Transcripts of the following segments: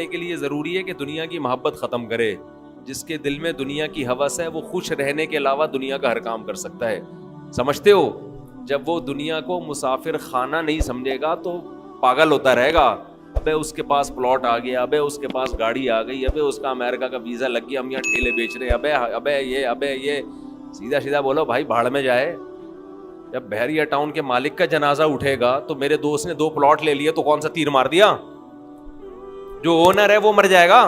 رہنے کے لیے ضروری ہے کہ دنیا کی محبت ختم کرے. جس کے دل میں دنیا کی ہوس ہے وہ خوش رہنے کے علاوہ دنیا کا ہر کام کر سکتا ہے. سمجھتے ہو؟ جب وہ دنیا کو مسافر خانہ نہیں سمجھے گا تو پاگل ہوتا رہے گا. ابے اس کے پاس پلاٹ آ گیا, ابے اس کے پاس گاڑی آ گئی, ابے اس کا امریکہ کا ویزا لگ گیا, ہم یہاں ٹھیلے بیچ رہے ہیں, ابے یہ سیدھا سیدھا بولو بھائی بھاڑ میں جائے. جب بحریہ ٹاؤن کے مالک کا جنازہ اٹھے گا تو میرے دوست نے 2 پلاٹ لے لیے تو کون سا تیر مار دیا؟ جو اونر ہے وہ مر جائے گا.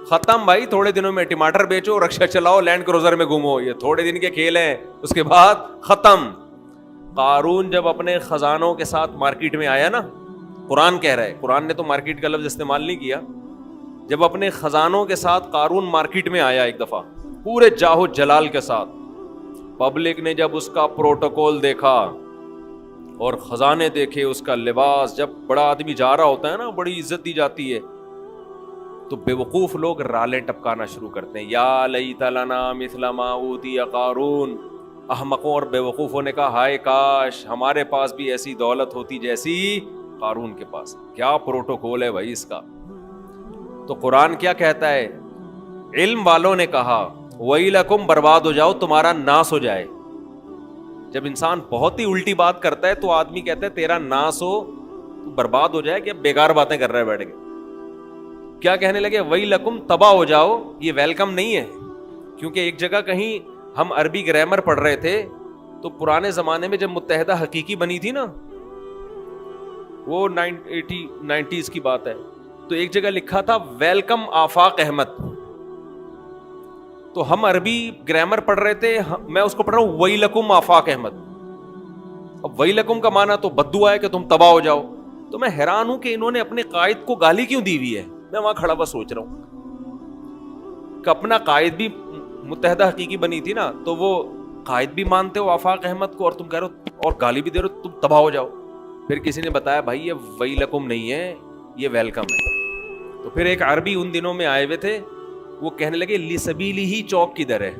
ختم بھائی. تھوڑے دنوں میں ٹماٹر بیچو, رکشا چلاؤ, لینڈ کروزر میں گھومو, یہ تھوڑے دن کے کھیل ہیں, اس کے بعد ختم. قارون جب اپنے خزانوں کے ساتھ مارکیٹ میں آیا نا, قرآن کہہ رہا ہے, قرآن نے تو مارکیٹ کا لفظ استعمال نہیں کیا, جب اپنے خزانوں کے ساتھ قارون مارکیٹ میں آیا ایک دفعہ پورے جاہو جلال کے ساتھ, پبلک نے جب اس کا پروٹوکول دیکھا اور خزانے دیکھے, اس کا لباس, جب بڑا آدمی جا رہا ہوتا ہے نا بڑی عزت دی جاتی ہے, تو بے وقوف لوگ رالیں ٹپکانا شروع کرتے ہیں, یا لیت لنا مثل ما اوتی قارون. احمقوں اور بے وقوفوں نے کہا ہائے کاش ہمارے پاس بھی ایسی دولت ہوتی جیسی قارون کے پاس. کیا پروٹوکول ہے بھائی اس کا. تو قرآن کیا کہتا ہے؟ علم والوں نے کہا ویلکم, برباد ہو جاؤ, تمہارا ناس ہو جائے. جب انسان بہت ہی الٹی بات کرتا ہے تو آدمی کہتا ہے تیرا ناس ہو, تو برباد ہو جائے, کہ بیکار باتیں کر رہا ہے بیٹھ کے. کیا کہنے لگے؟ ویلکم, تباہ ہو جاؤ. یہ ویلکم نہیں ہے, کیونکہ ایک جگہ کہیں ہم عربی گرامر پڑھ رہے تھے تو پرانے زمانے میں جب متحدہ حقیقی بنی تھی نا, وہ 90s کی بات ہے, تو ایک جگہ لکھا تھا ویلکم آفاق احمد. تو ہم عربی گرامر پڑھ رہے تھے, میں اس کو پڑھ رہا ہوں ویلکم آفاق احمد. اب ویلکم کا معنی تو بددعا ہے کہ تم تباہ ہو جاؤ. تو میں حیران ہوں کہ انہوں نے اپنے قائد کو گالی کیوں دی ہوئی ہے. میں وہاں کھڑا ہوا سوچ رہا ہوں کہ اپنا قائد بھی متحدہ حقیقی بنی تھی نا, تو وہ قائد بھی مانتے ہو آفاق احمد کو, اور تم کہہ رہے ہو اور گالی بھی دے رہے ہو, تم تباہ ہو جاؤ. پھر کسی نے بتایا بھائی یہ ویلکم نہیں ہے, یہ ویلکم ہے. تو پھر ایک عربی ان دنوں میں آئے ہوئے تھے, وہ کہنے لگے لی سبیلی ہی چوک کدھر ہے.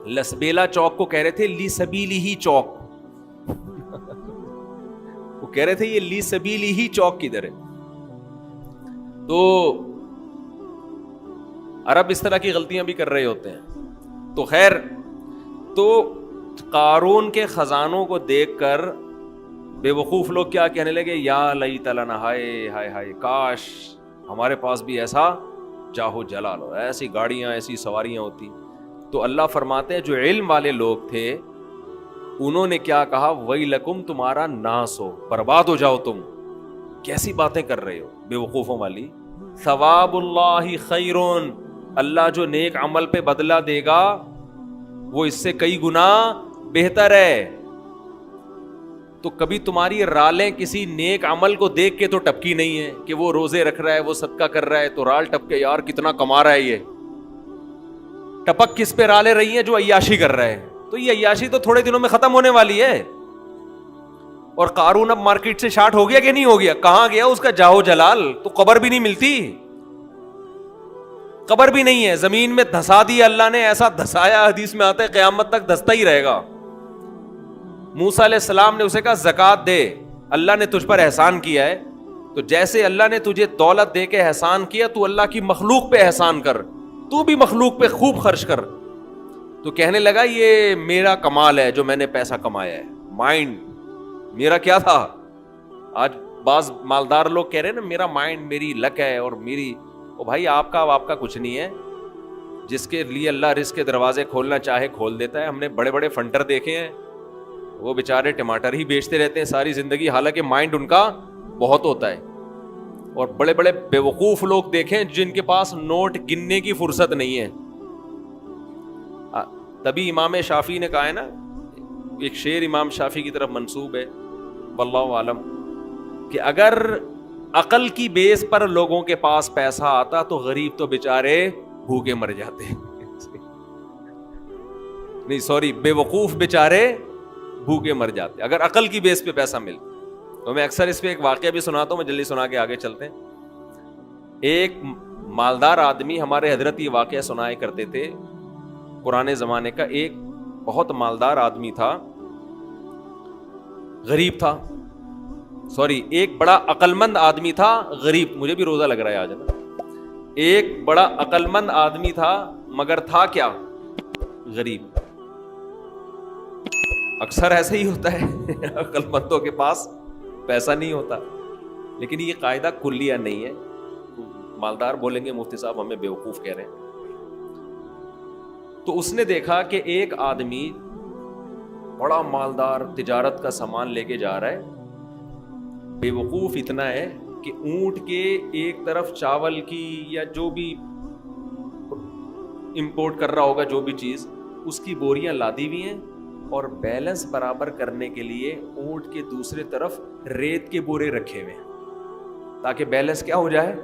لسبیلا چوک کو کہہ رہے تھے لی سبیلی ہی چوک. وہ کہہ رہے تھے یہ لی سبیلی ہی چوک کدھر ہے. تو عرب اس طرح کی غلطیاں بھی کر رہے ہوتے ہیں. تو خیر, تو قارون کے خزانوں کو دیکھ کر بے وقوف لوگ کیا کہنے لگے؟ یا لیت لنا, ہائے ہائے ہائے کاش ہمارے پاس بھی ایسا جاہو جلال ہو, ایسی گاڑیاں, ایسی سواریاں ہوتی. تو اللہ فرماتے ہیں جو علم والے لوگ تھے انہوں نے کیا کہا؟ ویلکم, تمہارا ناس ہو, برباد ہو جاؤ تم. کیسی باتیں کر رہے ہو بے وقوفوں والی. ثواب اللہ خیرون, اللہ جو نیک عمل پہ بدلہ دے گا وہ اس سے کئی گنا بہتر ہے. تو کبھی تمہاری رالیں کسی نیک عمل کو دیکھ کے تو ٹپکی نہیں ہے کہ وہ روزے رکھ رہا ہے, وہ صدقہ کر رہا ہے, تو رال ٹپکے یار کتنا کما رہا ہے. یہ ٹپک کس پہ رالیں رہی ہیں؟ جو عیاشی کر رہا ہے. تو یہ عیاشی تو تھوڑے دنوں میں ختم ہونے والی ہے. اور قارون اب مارکیٹ سے شارٹ ہو گیا کہ نہیں ہو گیا؟ کہاں گیا اس کا جاہو جلال؟ تو قبر بھی نہیں ملتی, قبر بھی نہیں ہے, زمین میں دھسا دیا اللہ نے, ایسا دھسایا حدیث میں آتا ہے قیامت تک دھستا ہی رہے گا. موسیٰ علیہ السلام نے اسے کہا زکات دے, اللہ نے تجھ پر احسان کیا ہے, تو جیسے اللہ نے تجھے دولت دے کے احسان کیا تو اللہ کی مخلوق پہ احسان کر, تو بھی مخلوق پہ خوب خرچ کر. تو کہنے لگا یہ میرا کمال ہے جو میں نے پیسہ کمایا ہے, مائنڈ میرا کیا تھا. آج بعض مالدار لوگ کہہ رہے ہیں نا میرا مائنڈ, میری لک ہے اور میری, او بھائی آپ کا کچھ نہیں ہے. جس کے لیے اللہ رزق کے دروازے کھولنا چاہے کھول دیتا ہے. ہم نے بڑے بڑے فنٹر دیکھے ہیں, وہ بیچارے ٹماٹر ہی بیچتے رہتے ہیں ساری زندگی, حالانکہ مائنڈ ان کا بہت ہوتا ہے. اور بڑے بڑے بے وقوف لوگ دیکھیں جن کے پاس نوٹ گننے کی فرصت نہیں ہے. تبھی امام شافعی نے کہا ہے نا, ایک شعر امام شافعی کی طرف منسوب ہے واللہ عالم, کہ اگر عقل کی بیس پر لوگوں کے پاس پیسہ آتا تو غریب تو بیچارے بھوکے مر جاتے. نہیں سوری, بے وقوف بیچارے بھوکے مر جاتے اگر عقل کی بیس پہ پیسہ مل. تو میں اکثر اس پہ ایک واقعہ بھی سناتا ہوں, میں جلدی سنا کے آگے چلتے ہیں. ایک مالدار آدمی, ہمارے حضرت یہ واقعہ سنائے کرتے تھے پرانے زمانے کا. ایک بہت مالدار آدمی تھا, غریب تھا, سوری، ایک بڑا عقل مند آدمی تھا غریب. مجھے بھی روزہ لگ رہا ہے آج نا. ایک بڑا عقل مند آدمی تھا مگر تھا کیا؟ غریب. اکثر ایسے ہی ہوتا ہے عقل مندوں کے پاس پیسہ نہیں ہوتا. لیکن یہ قاعدہ کلیہ نہیں ہے. مالدار بولیں گے مفتی صاحب ہمیں بیوقوف کہہ رہے ہیں. تو اس نے دیکھا کہ ایک آدمی بڑا مالدار تجارت کا سامان لے کے جا رہا ہے. بیوقوف اتنا ہے کہ اونٹ کے ایک طرف چاول کی یا جو بھی امپورٹ کر رہا ہوگا جو بھی چیز, اس کی بوریاں لادی ہوئی ہیں, اور بیلنس برابر کرنے کے لیے اونٹ کے دوسرے طرف ریت کے بورے رکھے ہوئے ہیں تاکہ بیلنس کیا ہو جائے.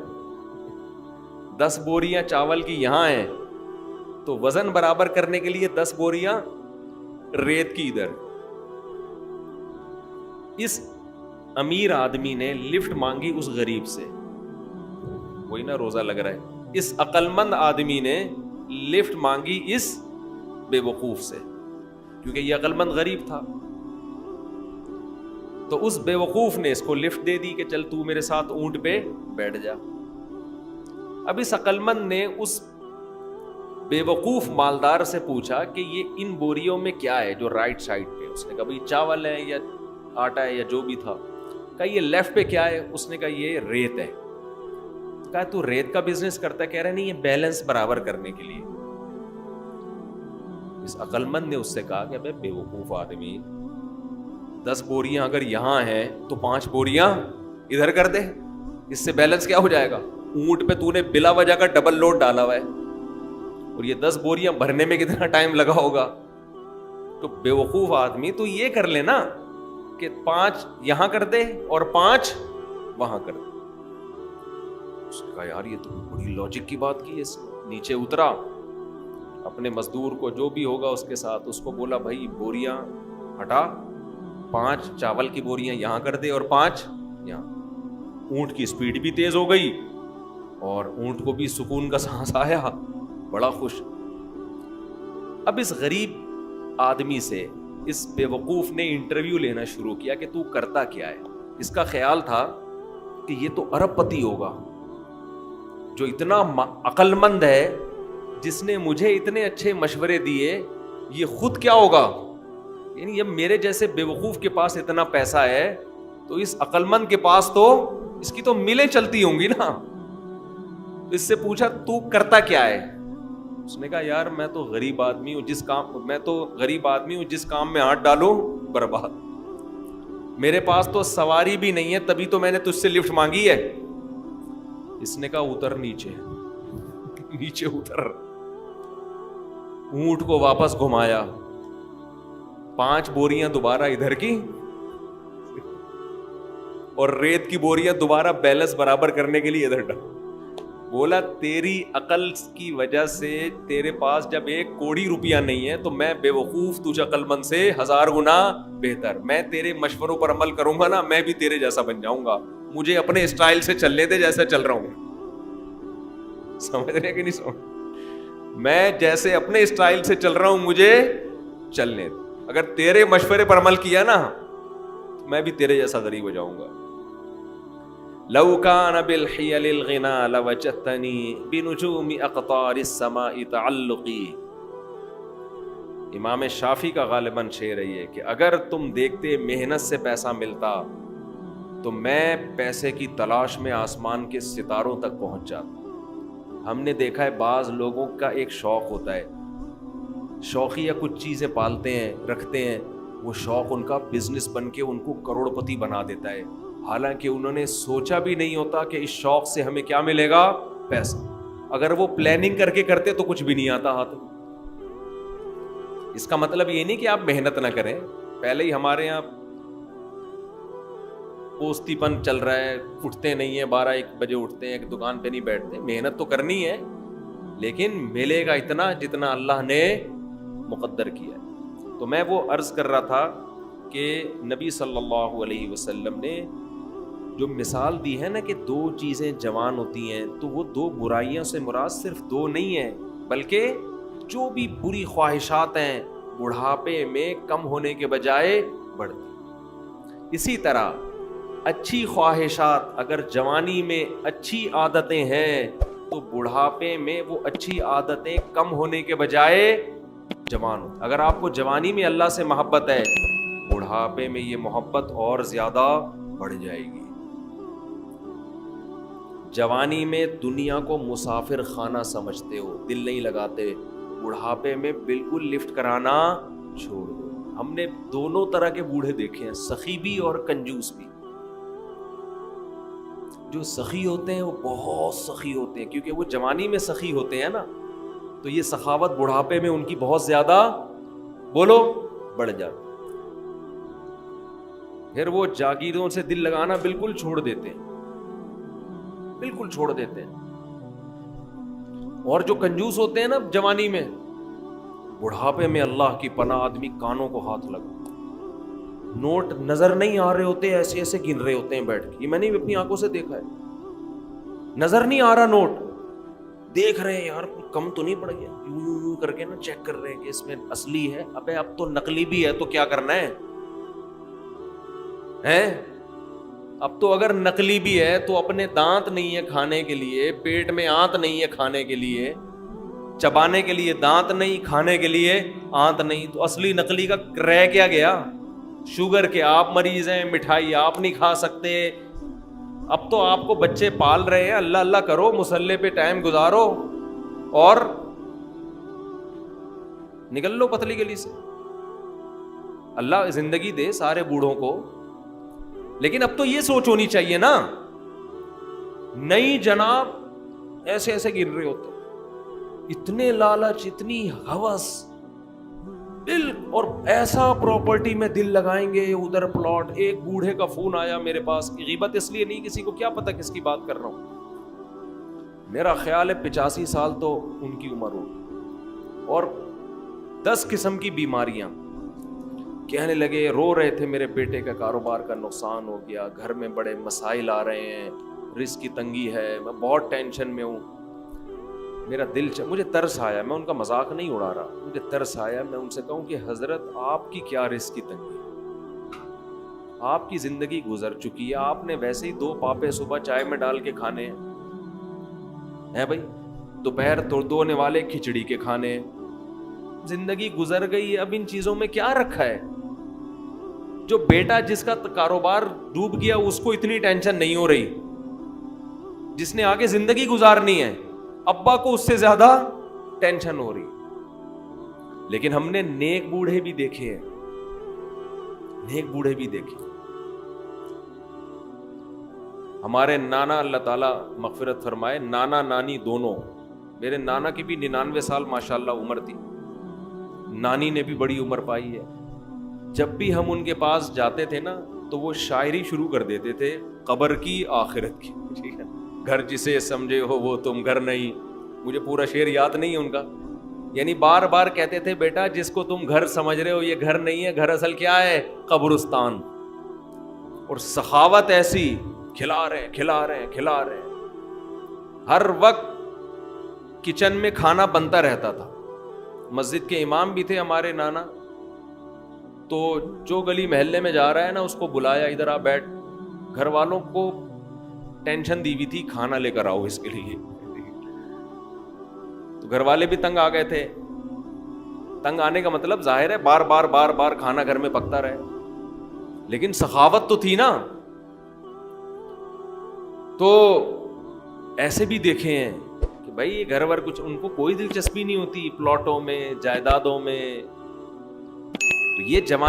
10 بوریاں چاول کی یہاں ہیں تو وزن برابر کرنے کے لیے 10 بوریاں ریت کی ادھر. اس امیر آدمی نے لفٹ مانگی اس غریب سے. وہی نا روزہ لگ رہا ہے. اس عقل مند آدمی نے لفٹ مانگی اس بے وقوف سے, کیونکہ یہ عقل مند غریب تھا. تو اس بے وقوف نے اس کو لفٹ دے دی کہ چل تو میرے ساتھ اونٹ پہ بیٹھ جا. اب اس عقل مند نے اس بے وقوف مالدار سے پوچھا کہ یہ ان بوریوں میں کیا ہے جو رائٹ سائڈ پہ. اس نے کہا بھائی چاول ہے یا آٹا ہے یا جو بھی تھا. کہا یہ لیفٹ پہ کیا ہے؟ اس نے کہا یہ ریت ہے. کہا تو ریت کا بزنس کرتا ہے؟ کہہ رہا نہیں, یہ بیلنس برابر کرنے کے لیے. اس عقل مند نے اس سے کہا کہ بے بے وقوف آدمی, 10 بوریاں اگر یہاں ہیں تو 5 بوریاں ادھر کر دے, اس سے بیلنس کیا ہو جائے گا. اونٹ پہ تو نے بلا وجہ کا ڈبل لوڈ ڈالا ہوا ہے, اور یہ 10 بوریاں بھرنے میں کتنا ٹائم لگا ہوگا. تو بے وقوف آدمی تو یہ کر لے نا کہ 5 یہاں کر دے اور 5 وہاں کر دے. اس نے کہا یار یہ تو بڑی لاجک کی بات کی ہے. نیچے اترا, اپنے مزدور کو جو بھی ہوگا اس کے ساتھ اس کو بولا بھائی بوریاں ہٹا, 5 چاول کی بوریاں یہاں کر دے اور 5 یہاں. اونٹ کی سپیڈ بھی تیز ہو گئی اور اونٹ کو بھی سکون کا سانس آیا, بڑا خوش. اب اس غریب آدمی سے اس بے وقوف نے انٹرویو لینا شروع کیا کہ تو کرتا کیا ہے. اس کا خیال تھا کہ یہ تو ارب پتی ہوگا جو اتنا عقل مند ہے, جس نے مجھے اتنے اچھے مشورے دیے. یہ خود کیا ہوگا, یعنی یہ میرے جیسے بے وقوف کے پاس اتنا پیسہ ہے تو اس عقل مند کے پاس تو اس کی تو ملیں چلتی ہوں گی نا. اس سے پوچھا تو کرتا کیا ہے. اس نے کہا یار میں تو غریب آدمی ہوں, جس کام میں ہاتھ ڈالوں برباد. میرے پاس تو سواری بھی نہیں ہے, تبھی تو میں نے تجھ سے لفٹ مانگی ہے. اس نے کہا اتر نیچے اتر. اونٹ کو واپس گھمایا, 5 بوریاں دوبارہ ادھر کی اور ریت کی بوریاں دوبارہ بیلنس برابر کرنے کے لیے ادھر ڈال. بولا تیری عقل کی وجہ سے تیرے پاس جب 1 کوڑی روپیہ نہیں ہے تو میں بے وقوف تجھ عقل مند سے 1000 گنا بہتر. میں تیرے مشوروں پر عمل کروں گا نا, میں بھی تیرے جیسا بن جاؤں گا. مجھے اپنے اسٹائل سے چلنے دے جیسا چل رہا ہوں. سمجھ رہے کہ نہیں سمجھ؟ میں جیسے اپنے اسٹائل سے چل رہا ہوں مجھے چلنے دے. اگر تیرے مشورے پر عمل کیا نا میں بھی تیرے جیسا غریب ہو جاؤں گا. لو کان بالحیل الغنا لوجدتنی بنجوم اقطار السماء تعلقی. امام شافعی کا غالباً شعر ہے کہ اگر تم دیکھتے محنت سے پیسہ ملتا تو میں پیسے کی تلاش میں آسمان کے ستاروں تک پہنچ جاتا. ہم نے دیکھا ہے بعض لوگوں کا ایک شوق ہوتا ہے, شوقیہ کچھ چیزیں پالتے ہیں رکھتے ہیں, وہ شوق ان کا بزنس بن کے ان کو کروڑ پتی بنا دیتا ہے, حالانکہ انہوں نے سوچا بھی نہیں ہوتا کہ اس شوق سے ہمیں کیا ملے گا, پیسہ. اگر وہ پلاننگ کر کے کرتے تو کچھ بھی نہیں آتا ہاتھ. اس کا مطلب یہ نہیں کہ آپ محنت نہ کریں. پہلے ہی ہمارے یہاں پوستی پن چل رہا ہے, اٹھتے نہیں ہیں, 12-1 بجے اٹھتے ہیں, ایک دکان پہ نہیں بیٹھتے. محنت تو کرنی ہے لیکن ملے گا اتنا جتنا اللہ نے مقدر کیا ہے. تو میں وہ عرض کر رہا تھا کہ نبی صلی اللہ علیہ وسلم نے جو مثال دی ہے نا کہ 2 چیزیں جوان ہوتی ہیں تو وہ 2 برائیوں سے مراد صرف 2 نہیں ہیں, بلکہ جو بھی بری خواہشات ہیں بڑھاپے میں کم ہونے کے بجائے بڑھتی. اسی طرح اچھی خواہشات اگر جوانی میں اچھی عادتیں ہیں تو بڑھاپے میں وہ اچھی عادتیں کم ہونے کے بجائے جوان ہو. اگر آپ کو جوانی میں اللہ سے محبت ہے, بڑھاپے میں یہ محبت اور زیادہ بڑھ جائے گی. جوانی میں دنیا کو مسافر خانہ سمجھتے ہو, دل نہیں لگاتے, بڑھاپے میں بالکل لفٹ کرانا چھوڑ دو. ہم نے دونوں طرح کے بوڑھے دیکھے ہیں, سخی بھی اور کنجوس بھی. جو سخی ہوتے ہیں وہ بہت سخی ہوتے ہیں, کیونکہ وہ جوانی میں سخی ہوتے ہیں نا, تو یہ سخاوت بڑھاپے میں ان کی بہت زیادہ بولو بڑھ جاتی. پھر وہ جاگیروں سے دل لگانا بالکل چھوڑ دیتے ہیں, بالکل چھوڑ دیتے ہیں. اور جو کنجوس ہوتے ہیں نا جوانی میں, بڑھاپے میں اللہ کی پناہ آدمی کانوں کو ہاتھ لگا, نوٹ نظر نہیں آ رہے ہوتے, ایسے ایسے گن رہے ہوتے ہیں بیٹھ کے. یہ میں نے اپنی آنکھوں سے دیکھا ہے, نظر نہیں آ رہا نوٹ, دیکھ رہے ہیں یار کم تو نہیں پڑ گیا, یوں کر کے نا چیک کر رہے ہیں کہ اس میں اصلی ہے. ابے اب تو نقلی بھی ہے تو کیا کرنا ہے, اب تو اگر نقلی بھی ہے تو اپنے دانت نہیں ہے کھانے کے لیے, پیٹ میں آنت نہیں ہے کھانے کے لیے, چبانے کے لیے دانت نہیں, کھانے کے لیے آنت نہیں, تو اصلی نقلی کا رہ کیا گیا. شوگر کے آپ مریض ہیں, مٹھائی آپ نہیں کھا سکتے. اب تو آپ کو بچے پال رہے ہیں, اللہ اللہ کرو, مصلے پہ ٹائم گزارو اور نکل لو پتلی گلی سے. اللہ زندگی دے سارے بوڑھوں کو, لیکن اب تو یہ سوچ ہونی چاہیے نا, نہیں جناب ایسے ایسے گر رہے ہوتے, اتنے لالچ, اتنی ہوس, دل, اور ایسا پراپرٹی میں دل لگائیں گے, ادھر پلاٹ. ایک بوڑھے کا فون آیا میرے پاس, غیبت اس لیے نہیں, کسی کو کیا پتا کس کی بات کر رہا ہوں, میرا خیال ہے 85 سال تو ان کی عمر ہوگی, اور 10 قسم کی بیماریاں. کہنے لگے, رو رہے تھے, میرے بیٹے کا کاروبار کا نقصان ہو گیا, گھر میں بڑے مسائل آ رہے ہیں, رزق کی تنگی ہے, میں بہت ٹینشن میں ہوں. میرا دل مجھے ترس آیا, میں ان کا مذاق نہیں اڑا رہا, مجھے ترس آیا. میں ان سے کہوں کہ حضرت آپ کی کیا رزق کی تنگی ہے, آپ کی زندگی گزر چکی ہے, آپ نے ویسے ہی 2 پاپے صبح چائے میں ڈال کے کھانے ہیں بھائی, دوپہر دھونے والے کھچڑی کے کھانے, زندگی گزر گئی. اب ان چیزوں میں کیا رکھا ہے؟ جو بیٹا جس کا کاروبار ڈوب گیا اس کو اتنی ٹینشن نہیں ہو رہی, جس نے آگے زندگی گزارنی ہے ابا کو اس سے زیادہ ٹینشن ہو رہی. لیکن ہم نے نیک بوڑھے بھی دیکھے ہیں, نیک بوڑھے بھی دیکھے. ہمارے نانا, اللہ تعالیٰ مغفرت فرمائے, نانا نانی دونوں, میرے نانا کی بھی 99 سال ماشاءاللہ عمر تھی, نانی نے بھی بڑی عمر پائی ہے. جب بھی ہم ان کے پاس جاتے تھے نا تو وہ شاعری شروع کر دیتے تھے, قبر کی آخرت کی, ٹھیک ہے, گھر جسے سمجھے ہو وہ تم گھر نہیں. مجھے پورا شعر یاد نہیں ہے ان کا, یعنی بار بار کہتے تھے, بیٹا جس کو تم گھر سمجھ رہے ہو یہ گھر نہیں ہے, گھر اصل کیا ہے, قبرستان. اور سخاوت ایسی, کھلا رہے کھلا رہے کھلا رہے, ہر وقت کچن میں کھانا بنتا رہتا تھا. مسجد کے امام بھی تھے ہمارے نانا, تو جو گلی محلے میں جا رہا ہے نا اس کو بلایا, ادھر آ بیٹھ. گھر والوں کو ٹینشن دی ہوئی تھی, کھانا لے کر آؤ اس کے لیے. تو گھر والے بھی تنگ آ گئے تھے. تنگ آنے کا مطلب ظاہر ہے بار بار بار بار کھانا گھر میں پکتا رہے, لیکن سخاوت تو تھی نا. تو ایسے بھی دیکھے ہیں کہ بھائی یہ گھر ور کچھ, ان کو کوئی دلچسپی نہیں ہوتی پلاٹوں میں, جائیدادوں میں. تو یہ جماعت